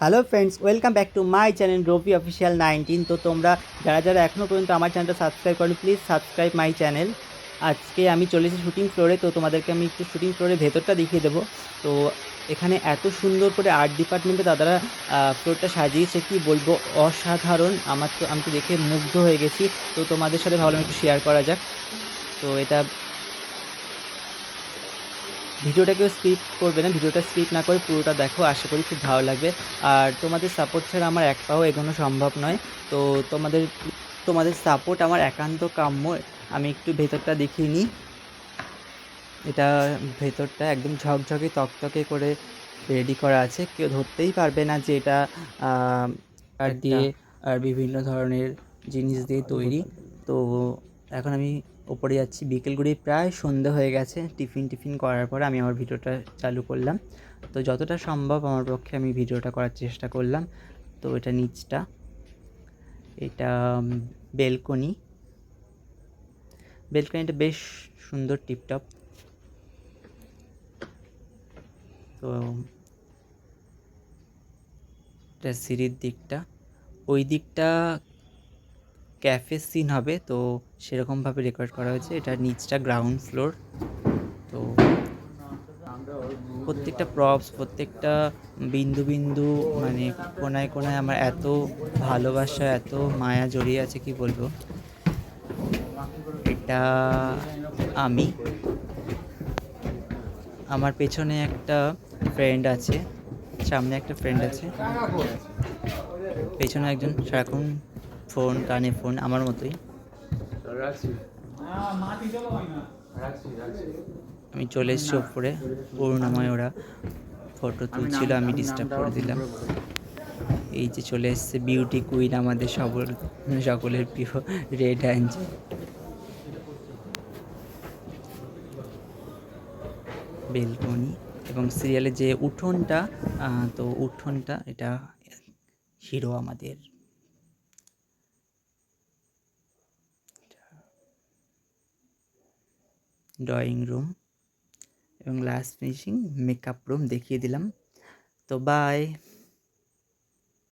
Hello friends, welcome back to my channel Rabi official 19। তো তোমরা যারা যারা এখনও পর্যন্ত আমার চ্যানেলটা সাবস্ক্রাইব করো, প্লিজ সাবস্ক্রাইব মাই চ্যানেল। আজকে আমি চলে এসেছি শুটিং ফ্লোরে। তো তোমাদেরকে আমি একটু শুটিং ফ্লোরের ভেতরটা দেখিয়ে দেবো। তো এখানে এত সুন্দর করে আর্ট ডিপার্টমেন্টে দাদারা ফ্লোরটা সাজিয়েছে, কি বলবো, অসাধারণ। আমি তো দেখে মুগ্ধ হয়ে গেছি। তো তোমাদের সাথে ভাবলাম একটু শেয়ার করা যাক। তো এটা ভিডিওটাকেও স্কিপ করবে না, ভিডিওটা স্কিপ না করে পুরোটা দেখো, আশা করি খুব ভালো লাগবে। আর তোমাদের সাপোর্ট ছাড়া আমার এক পাও এগোনো সম্ভব নয়। তো তোমাদের তোমাদের সাপোর্ট আমার একান্ত কাম্য। আমি একটু ভেতরটা দেখিয়ে নিই। এটা ভেতরটা একদম ঝকঝকে তকতকে করে রেডি করা আছে, কেউ ধরতেই পারবে না যে এটা কাঠ দিয়ে আর বিভিন্ন ধরনের জিনিস দিয়ে তৈরি। তো এখন আমি ওপরে যাচ্ছি, বিকেল গড়িয়ে প্রায় সন্ধে হয়ে গেছে। টিফিন করার পরে আমি আমার ভিডিওটা চালু করলাম। তো যতটা সম্ভব আমার পক্ষে আমি ভিডিওটা করার চেষ্টা করলাম। তো এটা নিচটা, এটা বেলকনিটা বেশ সুন্দর টিপটপ। তো এটা সিঁড়ির দিকটা, ওই দিকটা ক্যাফে সিন হবে, তো সেরকমভাবে রেকর্ড করা হয়েছে। এটা নিচটা গ্রাউন্ড ফ্লোর। তো প্রত্যেকটা প্রপস, প্রত্যেকটা বিন্দু বিন্দু, মানে কোনায় কোনায় আমার এত ভালোবাসা, এত মায়া জড়িয়ে আছে, কি বলবো। এটা আমি, আমার পেছনে একটা ফ্রেন্ড আছে, সামনে একটা ফ্রেন্ড আছে, পেছনে একজন সারাক্ষণ কানে ফোন, আমার মতোই। আমি চলে এসেছি ওপরে, করুণাময় ওরা ফটো তুলছিল, আমি ডিস্টার্ব করে দিলাম। এই যে চলে এসছে বিউটি কুইন, আমাদের সকলের প্রিয় রেড অ্যাঞ্জেল। বেলকনি এবং সিরিয়ালের যে উঠোনটা, তো উঠোনটা এটা হিরো আমাদের। ড্রয়িং রুম এবং লাস্ট ফিনিশিং মেকআপ রুম দেখিয়ে দিলাম। তো বাই।